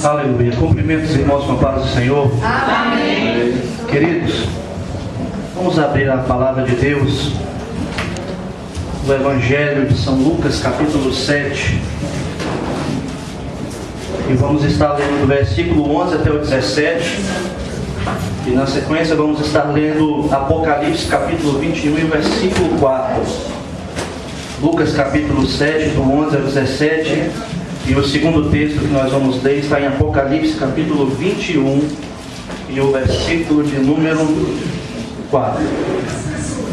Aleluia. Cumprimento os irmãos com a paz do Senhor. Amém. Queridos, vamos abrir a palavra de Deus no Evangelho de São Lucas, capítulo 7. E vamos estar lendo do versículo 11 até o 17. E na sequência vamos estar lendo Apocalipse, capítulo 21 e o versículo 4. Lucas, capítulo 7, do 11 ao 17. E o segundo texto que nós vamos ler está em Apocalipse, capítulo 21 e o versículo de número 4.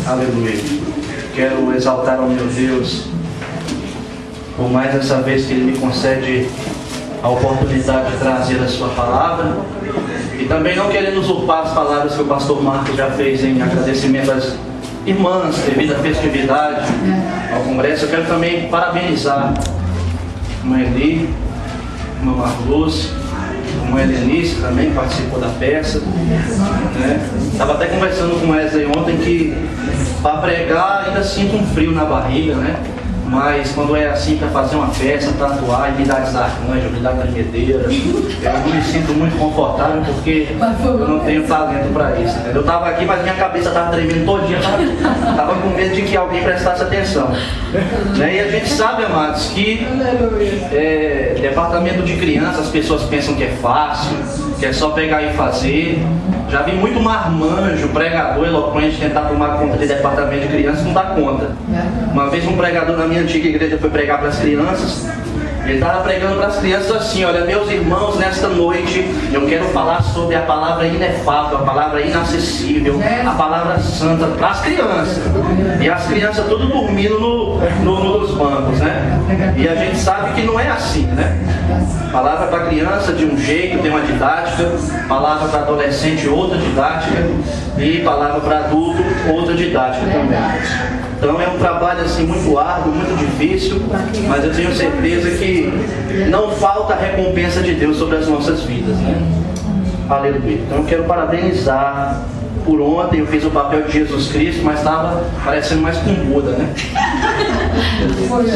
Aleluia. Quero exaltar ao meu Deus por mais essa vez que Ele me concede a oportunidade de trazer a sua palavra, e também não querendo usurpar as palavras que o pastor Marcos já fez em agradecimento às irmãs devido à festividade ao congresso. Eu quero também parabenizar a irmã Eli, a irmã Marluz, a irmã Helenice também participou da peça, Estava até conversando com Wesley ontem que para pregar ainda sinto um frio na barriga, mas quando é assim para fazer uma peça, para atuar, habilidades da arcanjo, habilidade da tremedeira, eu não me sinto muito confortável porque eu não tenho talento para isso, entendeu? Eu estava aqui, mas minha cabeça estava tremendo todinha, estava com medo de que alguém prestasse atenção. E a gente sabe, amados, que departamento de crianças, as pessoas pensam que é fácil, que é só pegar e fazer. Já vi muito marmanjo, pregador eloquente tentar tomar conta de departamento de crianças, não dá conta. Uma vez um pregador na minha antiga igreja foi pregar para as crianças. Ele estava pregando para as crianças assim: olha, meus irmãos, nesta noite eu quero falar sobre a palavra inefável, a palavra inacessível, a palavra santa, para as crianças. E as crianças tudo dormindo nos bancos, E a gente sabe que não é assim, Palavra para criança de um jeito, tem uma didática, palavra para adolescente outra didática, e palavra para adulto outra didática também. Então é um trabalho assim muito árduo, muito difícil, mas eu tenho certeza que não falta a recompensa de Deus sobre as nossas vidas, Aleluia. Então eu quero parabenizar. Por ontem eu fiz o papel de Jesus Cristo, mas estava parecendo mais com Buda, Se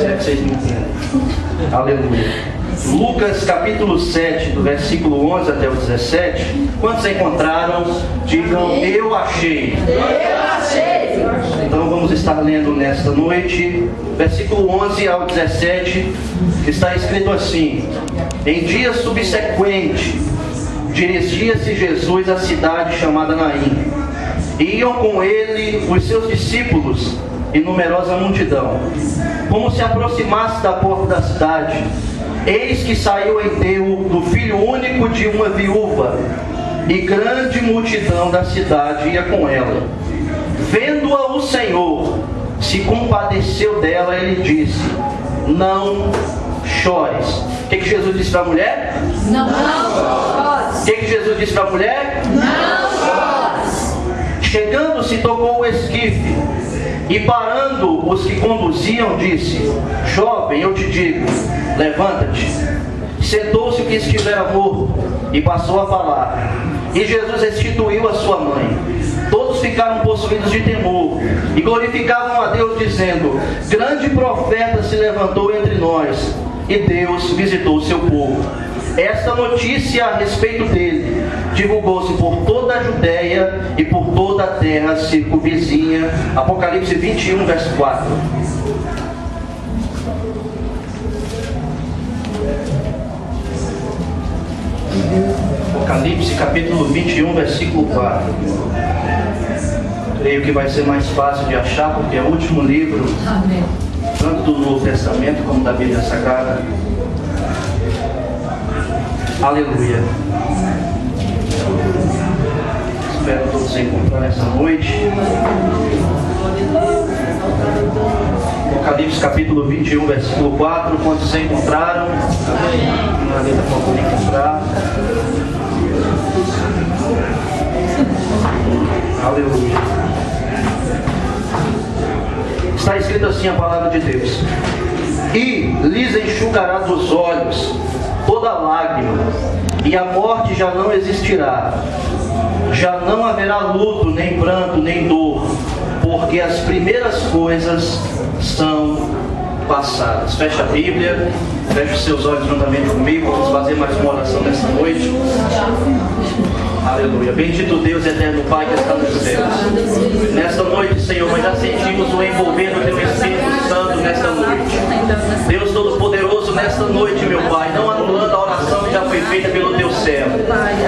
é que vocês me entendem. Aleluia. Lucas capítulo 7, do versículo 11 até o 17. Quantos encontraram? Digam: eu achei. Eu achei. Então vamos estar lendo nesta noite, versículo 11 ao 17, está escrito assim: em dia subsequente, dirigia-se Jesus à cidade chamada Naim. E iam com ele os seus discípulos e numerosa multidão. Como se aproximasse da porta da cidade, eis que saiu o enterro do filho único de uma viúva, e grande multidão da cidade ia com ela. Vendo-a o Senhor, se compadeceu dela, ele disse: não chores. O que Jesus disse para a mulher? Não chores. O que Jesus disse para a mulher? Não chores. Chegando-se, tocou o esquife, e parando os que conduziam, disse: jovem, eu te digo, levanta-te. Sentou-se o que estivera morto, e passou a falar. E Jesus restituiu a sua mãe. Todos ficaram possuídos de temor, e glorificavam a Deus, dizendo: grande profeta se levantou entre nós, e Deus visitou o seu povo. Esta notícia a respeito dele divulgou-se por toda a Judéia e por toda a terra circunvizinha. Apocalipse 21, verso 4. Apocalipse capítulo 21, versículo 4. Creio que vai ser mais fácil de achar, porque é o último livro, tanto do Novo Testamento como da Bíblia Sagrada. Aleluia. Espero todos se encontrar nessa noite. Apocalipse capítulo 21, versículo 4. Quantos se encontraram? Não havia como encontrar. Aleluia. Está escrito assim a palavra de Deus: e lhes enxugará dos olhos toda lágrima, e a morte já não existirá. Já não haverá luto, nem pranto, nem dor, porque as primeiras coisas são passadas. Fecha a Bíblia, feche os seus olhos juntamente comigo. Vamos fazer mais uma oração nessa Aleluia. Bendito Deus, eterno Pai que está nos céus. Nesta noite, Senhor, nós já sentimos o envolver do Teu Espírito Santo nesta noite. Deus Todo-Poderoso, nesta noite, meu Pai, não anulando a oração que já foi feita pelo Teu servo.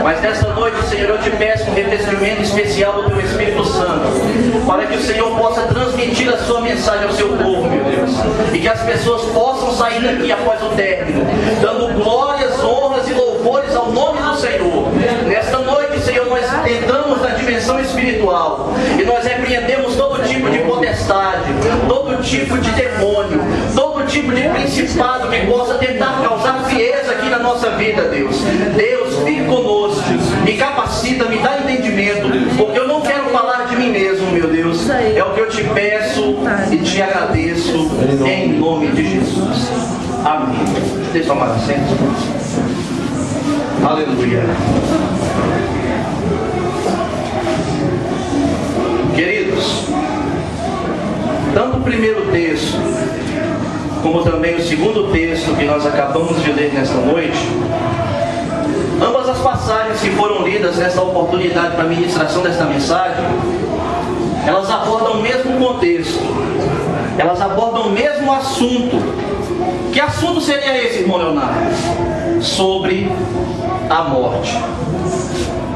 Mas nesta noite, Senhor, eu te peço um revestimento especial do Teu Espírito Santo, para que o Senhor possa transmitir a sua mensagem ao seu povo, meu Deus. E que as pessoas possam sair daqui após o término, dando glórias, honras e louvores ao nome do Senhor. Nesta noite, Senhor, nós entramos na dimensão espiritual e nós repreendemos todo tipo de potestade, todo tipo de demônio, todo tipo de principado que possa tentar causar frieza aqui na nossa vida, Deus. Deus, fique conosco, me capacita, me dá entendimento, porque eu não quero falar de mim mesmo, meu Deus. É o que eu te peço e te agradeço em nome de Jesus. Amém. Deixa eu tomar assento. Aleluia. Queridos, tanto o primeiro texto como também o segundo texto que nós acabamos de ler nesta noite, ambas as passagens que foram lidas nesta oportunidade para a ministração desta mensagem, elas abordam o mesmo contexto, elas abordam o mesmo assunto. Que assunto seria esse, irmão Leonardo? Sobre a morte.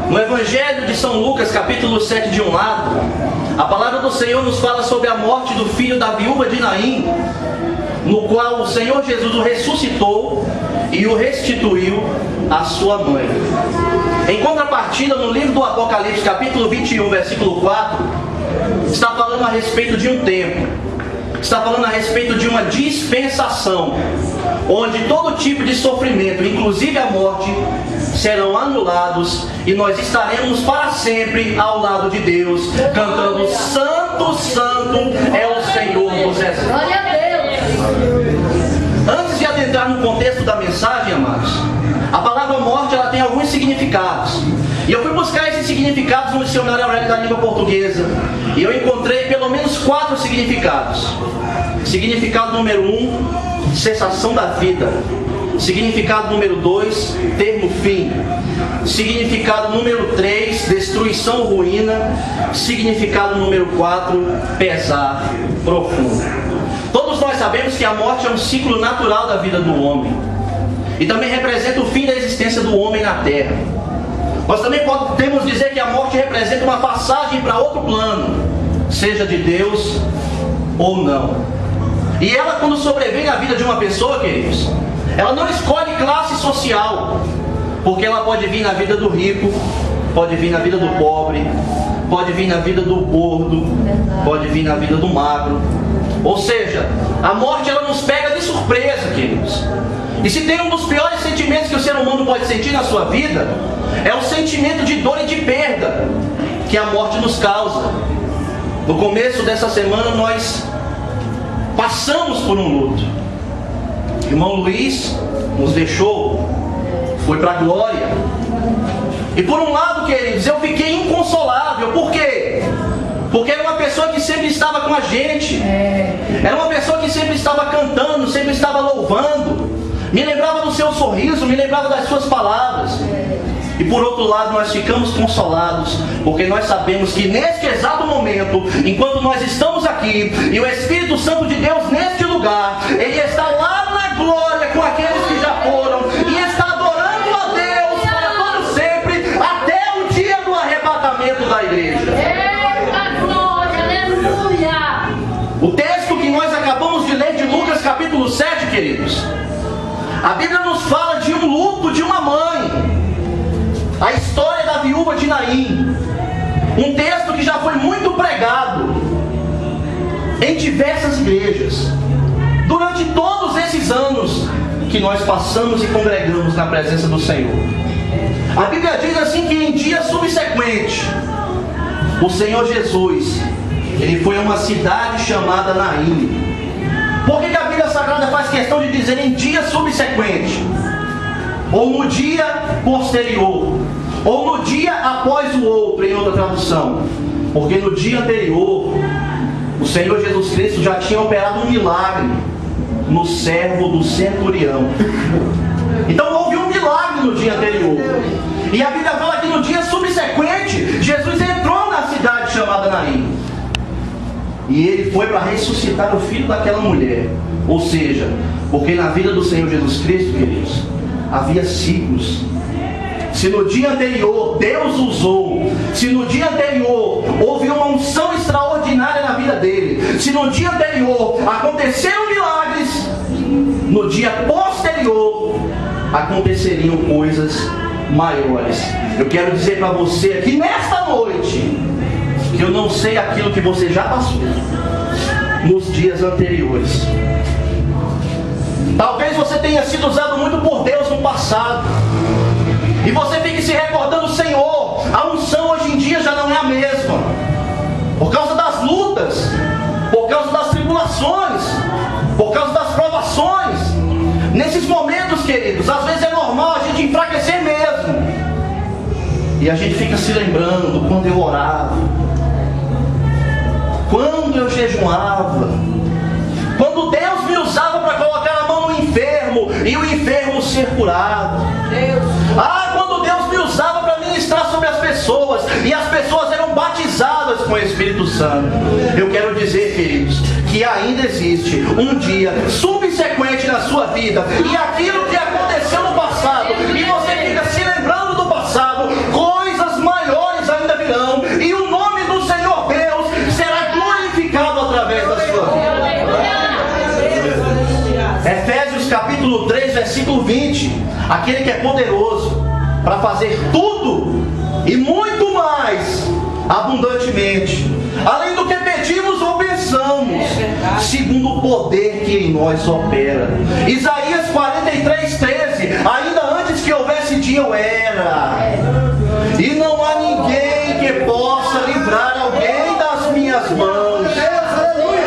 No Evangelho de São Lucas, capítulo 7, de um lado, a palavra do Senhor nos fala sobre a morte do filho da viúva de Naim, no qual o Senhor Jesus o ressuscitou e o restituiu à sua mãe. Em contrapartida, no livro do Apocalipse, capítulo 21, versículo 4, está falando a respeito de um tempo, está falando a respeito de uma dispensação, onde todo tipo de sofrimento, inclusive a morte, serão anulados e nós estaremos para sempre ao lado de Deus, cantando: Santo, Santo é o Senhor dos Exércitos. Glória a Deus. Antes de adentrar no contexto da mensagem, amados, a palavra morte, ela tem alguns significados. E eu fui buscar esses significados no dicionário Aurélio da língua portuguesa, e eu encontrei pelo menos 4 significados. Significado número 1, cessação da vida. Significado número 2, termo fim. Significado número 3, destruição, ruína. Significado número 4, pesar profundo. Todos nós sabemos que a morte é um ciclo natural da vida do homem, e também representa o fim da existência do homem na terra. Nós também podemos dizer que a morte representa uma passagem para outro plano, seja de Deus ou não. E ela, quando sobrevém na vida de uma pessoa, queridos, ela não escolhe classe social, porque ela pode vir na vida do rico, pode vir na vida do pobre, pode vir na vida do gordo, pode vir na vida do magro. Ou seja, a morte, ela nos pega de surpresa, queridos. E se tem um dos piores sentimentos que o ser humano pode sentir na sua vida, é o sentimento de dor e de perda que a morte nos causa. No começo dessa semana nós passamos por um luto. O irmão Luiz nos deixou, foi para a glória. E por um lado, queridos, eu fiquei inconsolável. Por quê? Porque era uma pessoa que sempre estava com a gente, era uma pessoa que sempre estava cantando, sempre estava louvando, me lembrava do seu sorriso, me lembrava das suas palavras. E por outro lado, nós ficamos consolados, porque nós sabemos que neste exato momento, enquanto nós estamos aqui, e o Espírito Santo de Deus neste lugar, Ele está lá na glória com aqueles que já foram, e está adorando a Deus para todo sempre, até o dia do arrebatamento da igreja. Eita glória, aleluia. O texto que nós acabamos de ler de Lucas capítulo 7, queridos, a Bíblia nos fala de um luto de uma mãe, a história da viúva de Naim. Um texto que já foi muito pregado em diversas igrejas, durante todos esses anos que nós passamos e congregamos na presença do Senhor. A Bíblia diz assim que em dia subsequente, o Senhor Jesus, Ele foi a uma cidade chamada Naim. Por que a Bíblia Sagrada faz questão de dizer em dia subsequente? Ou no dia posterior, ou no dia após o outro, em outra tradução? Porque no dia anterior, o Senhor Jesus Cristo já tinha operado um milagre no servo do centurião. Então houve um milagre no dia anterior, e a Bíblia fala que no dia subsequente E ele foi para ressuscitar o filho daquela mulher. Ou seja, porque na vida do Senhor Jesus Cristo, queridos, havia ciclos. Se no dia anterior Deus usou, se no dia anterior houve uma unção extraordinária na vida dele, se no dia anterior aconteceram milagres, no dia posterior aconteceriam coisas maiores. Eu quero dizer para você aqui nesta noite que eu não sei aquilo que você já passou nos dias anteriores. Talvez você tenha sido usado muito por Deus no passado, e você fique se recordando: Senhor, a unção hoje em dia já não é a mesma, por causa das lutas, por causa das tribulações, por causa das provações. Nesses momentos, queridos, às vezes é normal a gente enfraquecer mesmo, e a gente fica se lembrando quando eu orava, quando eu jejuava, quando Deus me usava para colocar a mão no enfermo e o enfermo ser curado. Quando Deus me usava para ministrar sobre as pessoas e as pessoas eram batizadas com o Espírito Santo. Eu quero dizer, queridos, que ainda existe um dia subsequente na sua vida, e aquilo que aconteceu no passado, e você fica se lembrando do passado, coisas maiores ainda virão, e o nome do Senhor Deus será glorificado através da sua vida. Efésios capítulo 3, versículo 20. Aquele que é poderoso para fazer tudo e muito mais abundantemente, além do que pedimos ou pensamos, segundo o poder que em nós opera. Isaías 43:13. Ainda antes que houvesse dia eu era, e não há ninguém que possa livrar alguém das minhas mãos,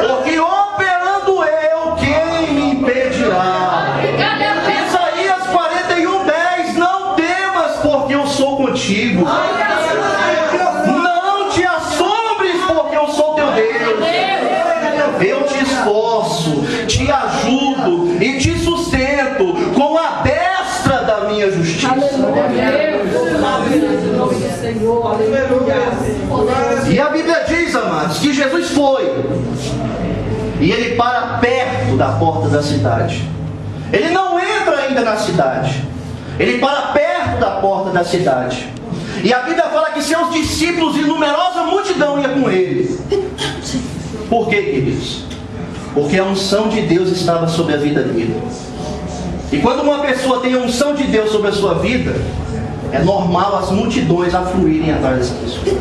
porque operando eu, quem me impedirá? Isaías 41:10. Não temas, porque eu sou contigo. Não te assombres, porque eu sou teu Deus. Eu te esforço, te ajudo e te sustento com a destra da minha justiça. E a Bíblia diz, amados, que Jesus foi, e ele para perto da porta da cidade. Ele não entra ainda na cidade, ele para perto da porta da cidade. E a Bíblia fala que seus discípulos e numerosa multidão ia com ele. Por quê, queridos? Porque a unção de Deus estava sobre a vida dele. E quando uma pessoa tem a unção de Deus sobre a sua vida, é normal as multidões afluírem atrás dessa pessoa.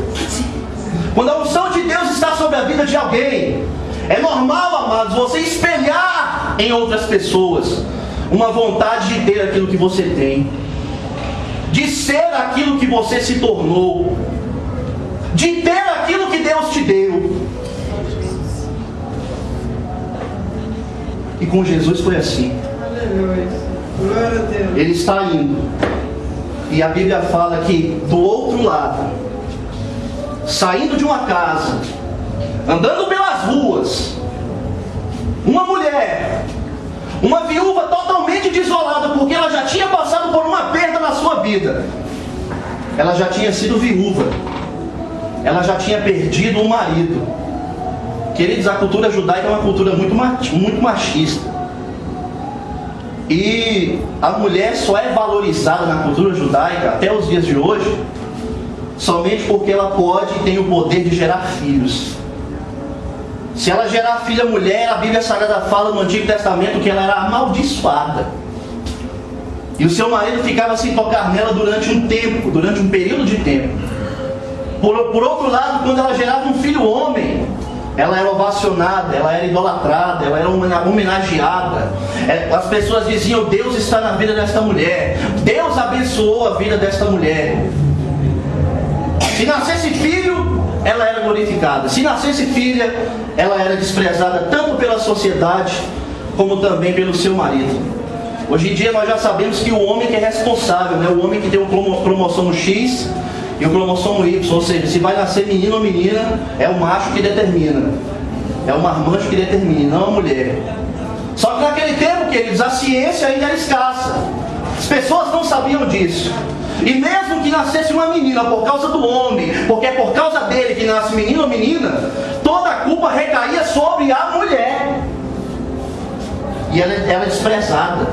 Quando a unção de Deus está sobre a vida de alguém, é normal, amados, você espelhar em outras pessoas uma vontade de ter aquilo que você tem, de ser aquilo que você se tornou, de ter aquilo que Deus te deu. E com Jesus foi assim. Ele está indo, e a Bíblia fala que do outro lado, saindo de uma casa, andando pelas ruas, uma mulher, uma viúva totalmente desolada, porque ela já tinha passado por uma perda na sua vida. Ela já tinha sido viúva, ela já tinha perdido um marido. Queridos, a cultura judaica é uma cultura muito machista. E a mulher só é valorizada na cultura judaica até os dias de hoje somente porque ela pode e tem o poder de gerar filhos. Se ela gerar filha mulher, a Bíblia Sagrada fala no Antigo Testamento que ela era amaldiçoada. E o seu marido ficava sem tocar nela durante um tempo, durante um período de tempo. Por outro lado, quando ela gerava um filho homem, ela era ovacionada, ela era idolatrada, ela era homenageada. As pessoas diziam: Deus está na vida desta mulher, Deus abençoou a vida desta mulher. Se nascesse filho, ela era glorificada. Se nascesse filha, ela era desprezada tanto pela sociedade como também pelo seu marido. Hoje em dia nós já sabemos que o homem que é responsável, né? O homem que tem o cromossomo X e o cromossomo Y, ou seja, se vai nascer menino ou menina, é o macho que determina, é o marmanjo que determina, não a mulher. Só que naquele tempo, queridos, a ciência ainda era escassa. As pessoas não sabiam disso. E mesmo que nascesse uma menina por causa do homem, porque é por causa dele que nasce menino ou menina, toda a culpa recaía sobre a mulher. E ela é desprezada.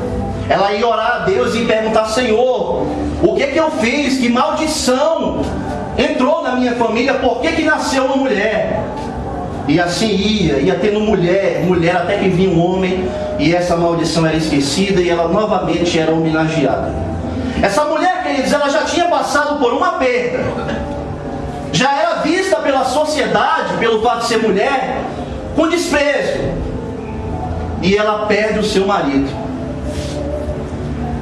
Ela ia orar a Deus e perguntar: Senhor, o que eu fiz? Que maldição entrou na minha família? Por que nasceu uma mulher? E assim ia tendo mulher até que vinha um homem, e essa maldição era esquecida e ela novamente era homenageada. Essa mulher, queridos, ela já tinha passado por uma perda. Já era vista pela sociedade, pelo fato de ser mulher, com desprezo. E ela perde o seu marido.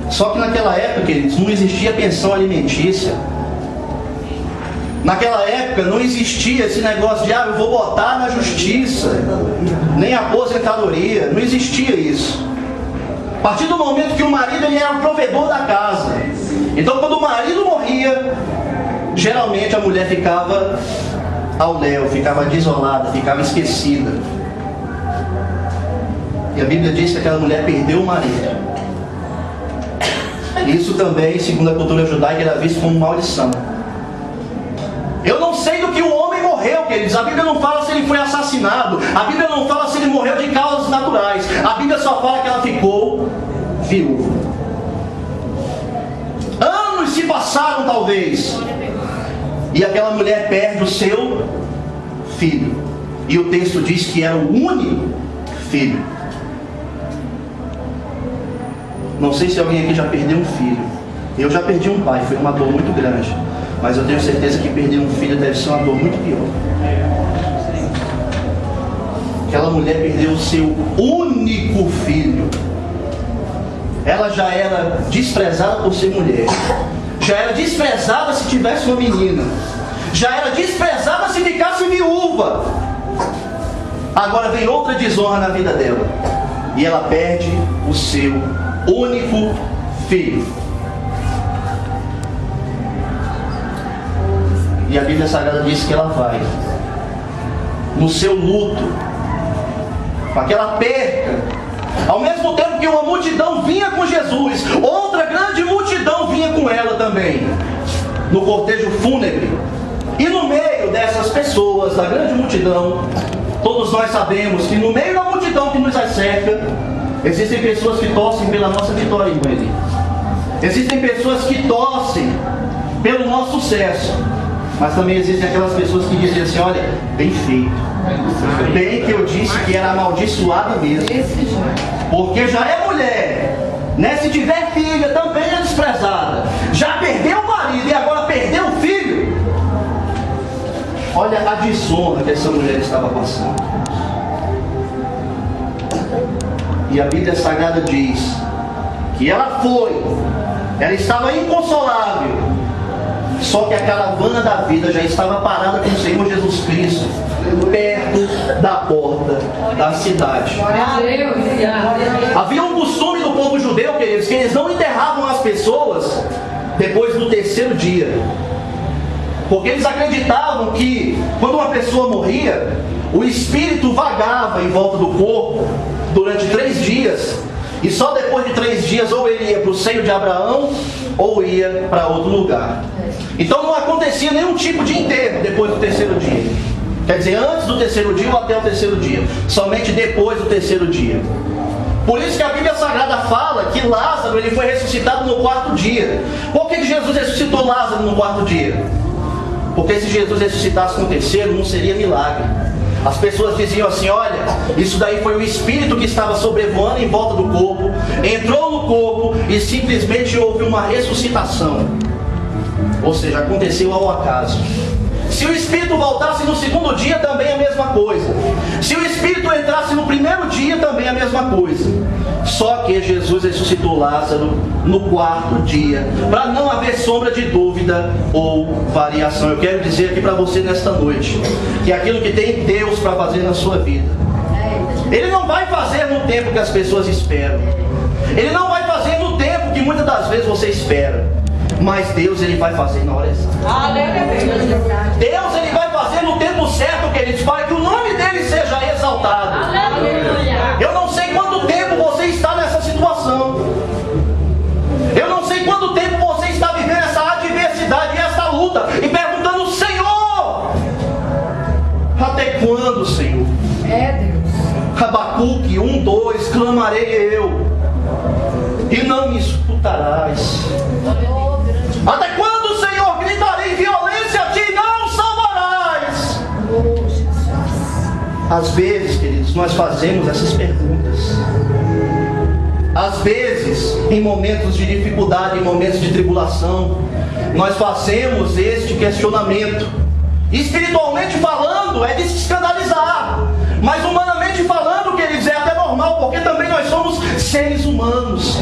Só que naquela época, queridos, não existia pensão alimentícia. Naquela época não existia esse negócio de eu vou botar na justiça, nem aposentadoria. Não existia isso. A partir do momento que o marido ele era o provedor da casa, então quando o marido morria, geralmente a mulher ficava ao léu, ficava desolada, ficava esquecida. E a Bíblia diz que aquela mulher perdeu o marido. Isso também, segundo a cultura judaica, era visto como maldição. Eu não sei do que o homem morreu, queridos. A Bíblia não fala se ele foi assassinado. A Bíblia não fala se ele morreu de causas naturais. A Bíblia só fala que ela ficou viúva. Anos se passaram, talvez, e aquela mulher perde o seu filho. E o texto diz que era o único filho. Não sei se alguém aqui já perdeu um filho. Eu já perdi um pai, foi uma dor muito grande. Mas eu tenho certeza que perder um filho deve ser uma dor muito pior. Aquela mulher perdeu o seu único filho. Ela já era desprezada por ser mulher. Já era desprezada se tivesse uma menina. Já era desprezada se ficasse viúva. Agora vem outra desonra na vida dela. E ela perde o seu único filho. E a Bíblia Sagrada diz que ela vai, no seu luto, com aquela perca, ao mesmo tempo que uma multidão vinha com Jesus, outra grande multidão vinha com ela também, no cortejo fúnebre. E no meio dessas pessoas, da grande multidão, todos nós sabemos que no meio da multidão que nos cerca, existem pessoas que torcem pela nossa vitória, irmão Eli. Existem pessoas que torcem pelo nosso sucesso. Mas também existem aquelas pessoas que dizem assim: olha, bem feito. Bem que eu disse que era amaldiçoada mesmo. Porque já é mulher, né? Se tiver filha, também é desprezada. Já perdeu o marido e agora perdeu o filho. Olha a desonra que essa mulher estava passando. E a Bíblia Sagrada diz que ela estava inconsolável. Só que a caravana da vida já estava parada com o Senhor Jesus Cristo, perto da porta da cidade. Havia um costume do povo judeu, queridos, que eles não enterravam as pessoas depois do terceiro dia. Porque eles acreditavam que quando uma pessoa morria, o espírito vagava em volta do corpo durante 3 dias. E só depois de 3 dias ou ele ia para o seio de Abraão ou ia para outro lugar. Então não acontecia nenhum tipo de enterro depois do terceiro dia. Quer dizer, antes do terceiro dia ou até o terceiro dia. Somente depois do terceiro dia. Por isso que a Bíblia Sagrada fala que Lázaro ele foi ressuscitado no 4º dia. Por que Jesus ressuscitou Lázaro no 4º dia? Porque se Jesus ressuscitasse no terceiro, não seria milagre. As pessoas diziam assim: olha, isso daí foi o espírito que estava sobrevoando em volta do corpo, entrou no corpo e simplesmente houve uma ressuscitação. Ou seja, aconteceu ao acaso. Se o espírito voltasse no 2º dia, também a mesma coisa. Se o espírito entrasse no 1º dia, também a mesma coisa. Só que Jesus ressuscitou Lázaro no 4º dia, para não haver sombra de dúvida ou variação. Eu quero dizer aqui para você nesta noite, que aquilo que tem Deus para fazer na sua vida, Ele não vai fazer no tempo que as pessoas esperam. Ele não vai fazer no tempo que muitas das vezes você espera. Mas Deus ele vai fazer na hora exata. Deus ele vai fazer no tempo certo, queridos, para que o nome dele seja exaltado. Eu não sei quanto tempo você está nessa situação. Eu não clamarei eu, e não me escutarás. Até quando, Senhor, gritarei violência a ti e não salvarás? Às vezes, queridos, nós fazemos essas perguntas. Às vezes, em momentos de dificuldade, em momentos de tribulação, nós fazemos este questionamento. Espiritualmente falando, é de se escandalizar. Mas humanamente falando, queridos, é até normal, porque também nós somos seres humanos.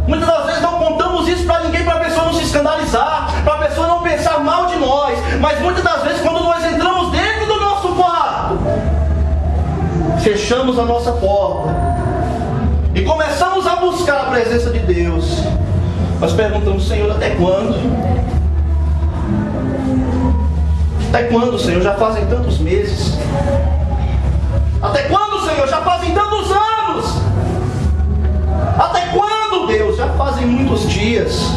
Muitas das vezes não contamos isso para ninguém, para a pessoa não se escandalizar, para a pessoa não pensar mal de nós. Mas muitas das vezes, quando nós entramos dentro do nosso quarto, fechamos a nossa porta e começamos a buscar a presença de Deus, nós perguntamos: Senhor, até quando? Até quando, Senhor? Já fazem tantos meses. Até quando, Senhor? Já fazem tantos anos. Até quando, Deus? Já fazem muitos dias.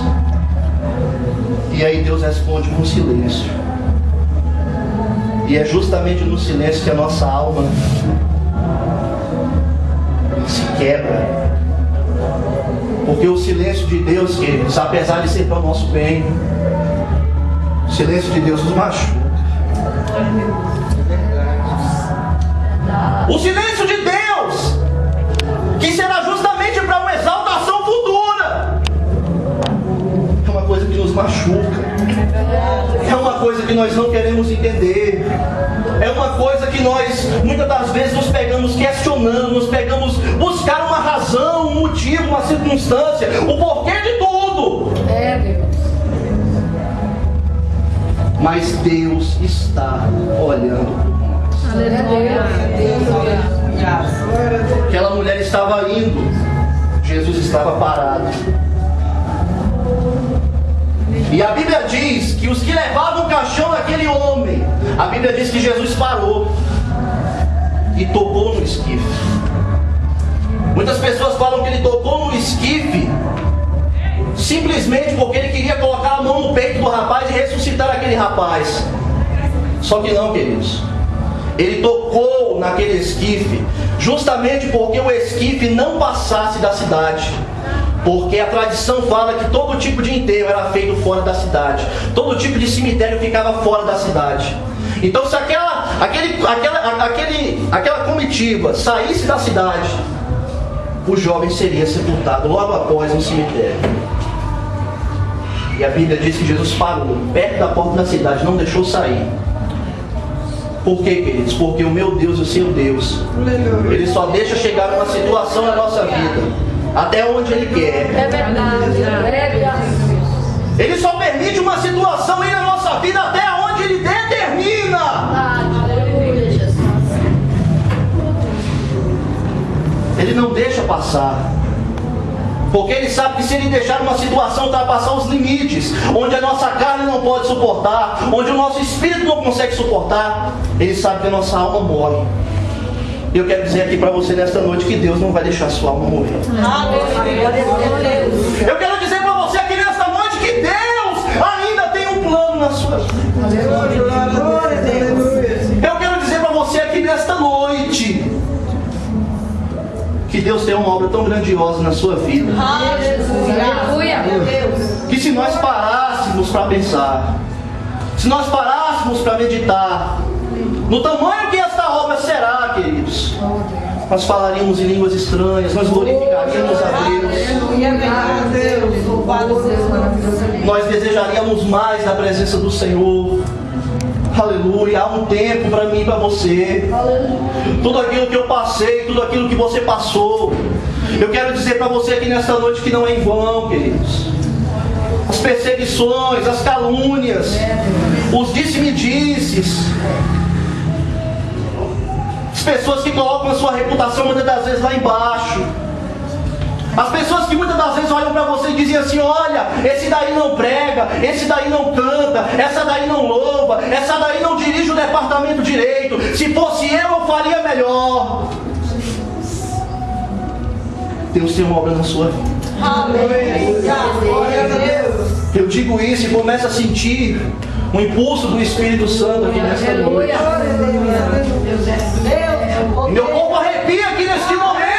E aí Deus responde com silêncio. E é justamente no silêncio que a nossa alma se quebra. Porque o silêncio de Deus, queridos, apesar de ser para o nosso bem, o silêncio de Deus nos machuca. O silêncio de Deus, que será justamente para uma exaltação futura, é uma coisa que nos machuca. É uma coisa que nós não queremos entender. É uma coisa que nós, muitas das vezes, nos pegamos questionando, nos pegamos buscar uma razão, um motivo, uma circunstância, o porquê de tudo. Mas Deus está olhando por nós. Aquela mulher estava indo, Jesus estava parado. E a Bíblia diz que os que levavam o caixão daquele homem, a Bíblia diz que Jesus parou e tocou no esquife. Muitas pessoas falam que ele tocou no esquife simplesmente porque ele queria colocar a mão no peito do rapaz e ressuscitar aquele rapaz. Só que não, queridos. Ele tocou naquele esquife justamente porque o esquife não passasse da cidade. Porque a tradição fala que todo tipo de enterro era feito fora da cidade. Todo tipo de cemitério ficava fora da cidade. Então, se aquela comitiva saísse da cidade, o jovem seria sepultado logo após no cemitério. E a Bíblia diz que Jesus parou perto da porta da cidade, não deixou sair. Por quê, queridos? Porque o meu Deus e o seu Deus, Ele só deixa chegar numa situação na nossa vida até onde Ele quer. É verdade. Ele só permite uma situação aí na nossa vida até onde Ele determina. Aleluia, Jesus. Ele não deixa passar. Porque Ele sabe que se Ele deixar uma situação ultrapassar os limites, onde a nossa carne não pode suportar, onde o nosso espírito não consegue suportar, Ele sabe que a nossa alma morre. E eu quero dizer aqui para você nesta noite que Deus não vai deixar a sua alma morrer. Eu quero dizer para você aqui nesta noite que Deus ainda tem um plano na sua vida. Eu quero dizer para você aqui nesta noite que Deus tem uma obra tão grandiosa na sua vida. Que se nós parássemos para pensar, se nós parássemos para meditar no tamanho que esta obra será, queridos, nós falaríamos em línguas estranhas, nós glorificaríamos a Deus, nós desejaríamos mais da presença do Senhor. Aleluia, há um tempo para mim e para você. Tudo aquilo que eu passei, tudo aquilo que você passou, eu quero dizer para você aqui nesta noite que não é em vão, queridos. As perseguições, as calúnias, os disse-me-disses, as pessoas que colocam a sua reputação muitas das vezes lá embaixo, as pessoas que muitas das vezes olham para você e dizem assim: olha, esse daí não prega, esse daí não canta, essa daí não louva, essa daí não dirige o departamento direito, se fosse eu faria melhor. Deus tem uma obra na sua vida. Eu digo isso e começo a sentir o impulso do Espírito Santo aqui nesta noite. Meu corpo arrepia aqui neste momento.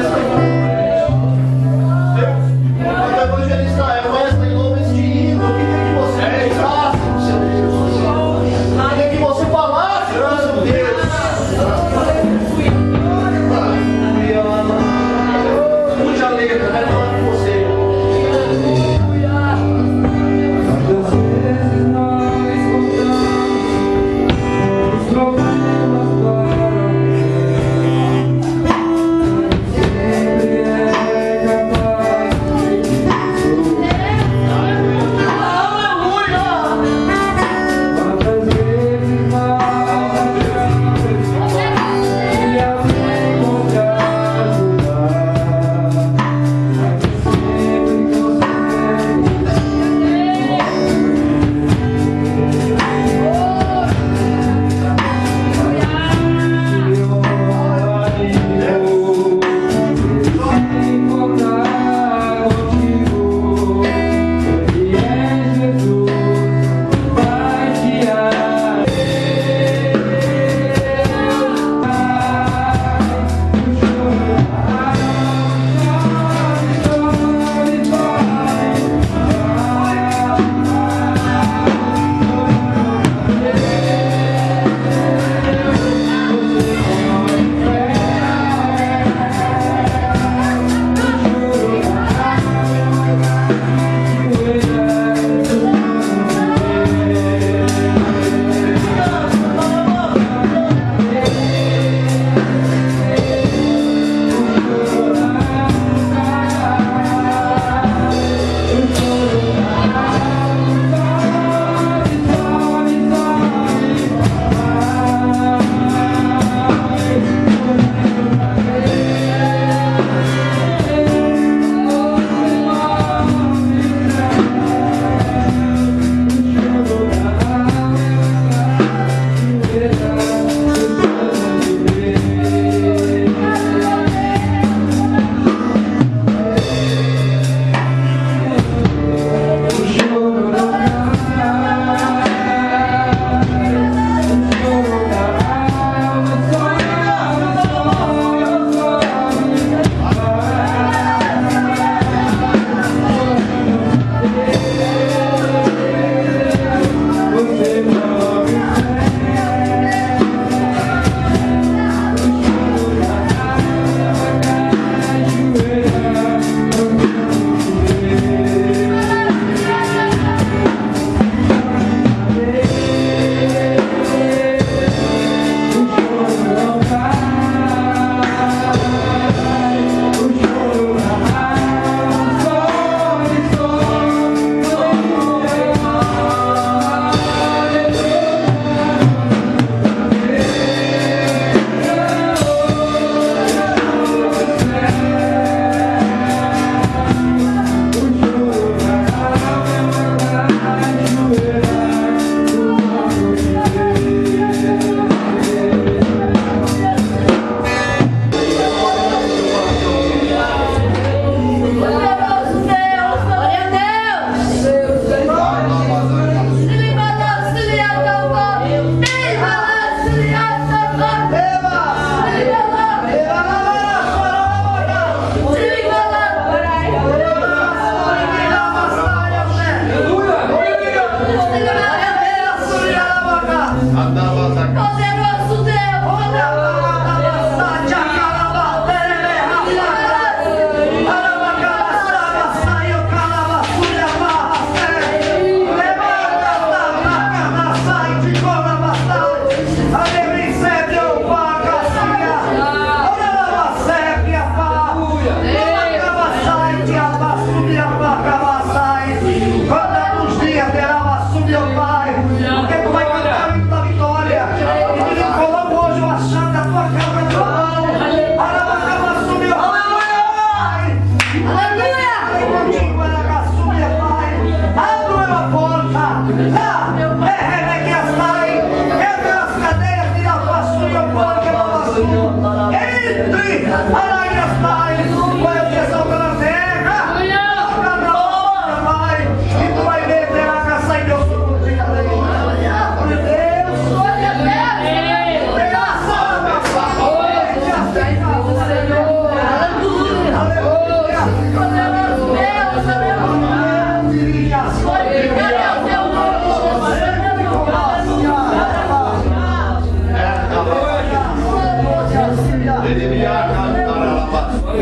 Aleluia!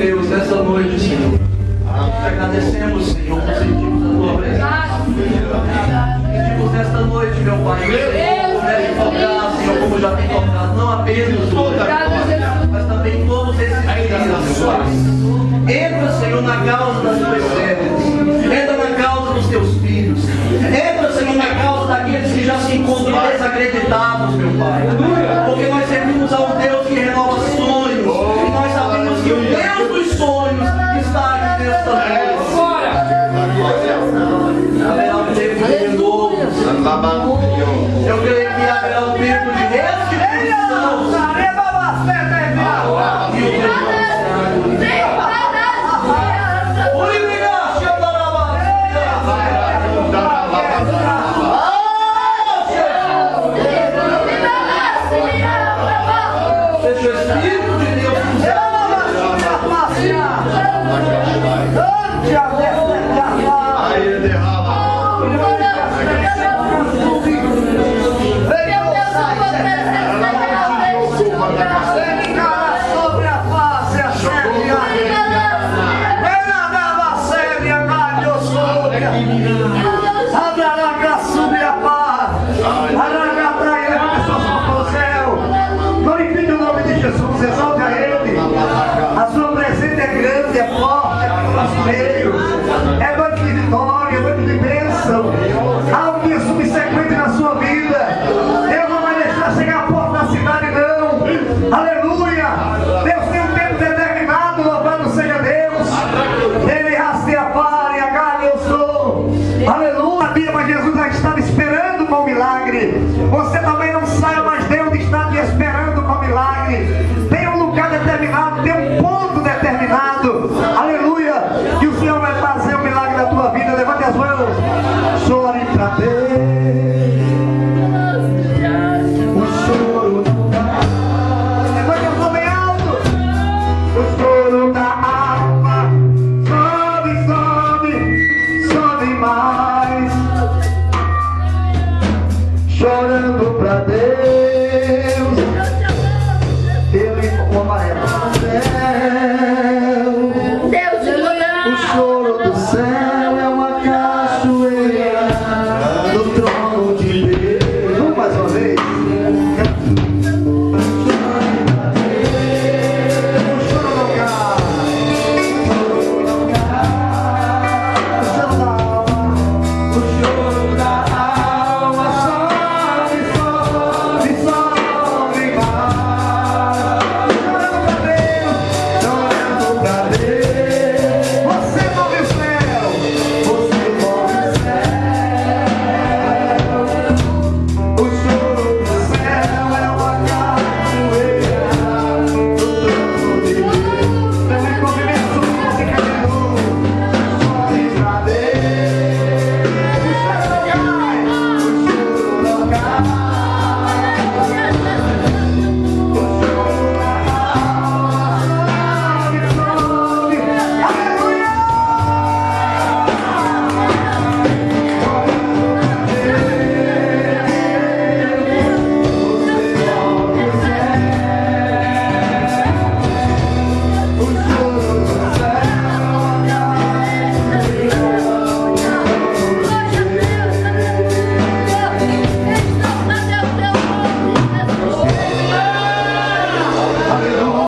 Deus, nessa noite, Senhor. Te agradecemos, Senhor, por sentirmos a tua presença. Pedimos nesta noite, meu Pai, que o Senhor pudesse tocar, Senhor, como já tem tocado, não apenas hoje, mas também todos esses dias, meu Pai. Entra, Senhor, na causa das tuas servas. Entra na causa dos teus filhos. Entra, Senhor, na causa daqueles que já se encontram desacreditados, meu Pai. Porque nós servimos a um Deus que renova sonhos. E nós sabemos que o Deus dos sonhos está aqui nesta noite. Haverá um tempo de renovo. Eu creio que haverá um tempo de restituição. E o Deus seja o Espírito de Deus que nos Aí ele derrama.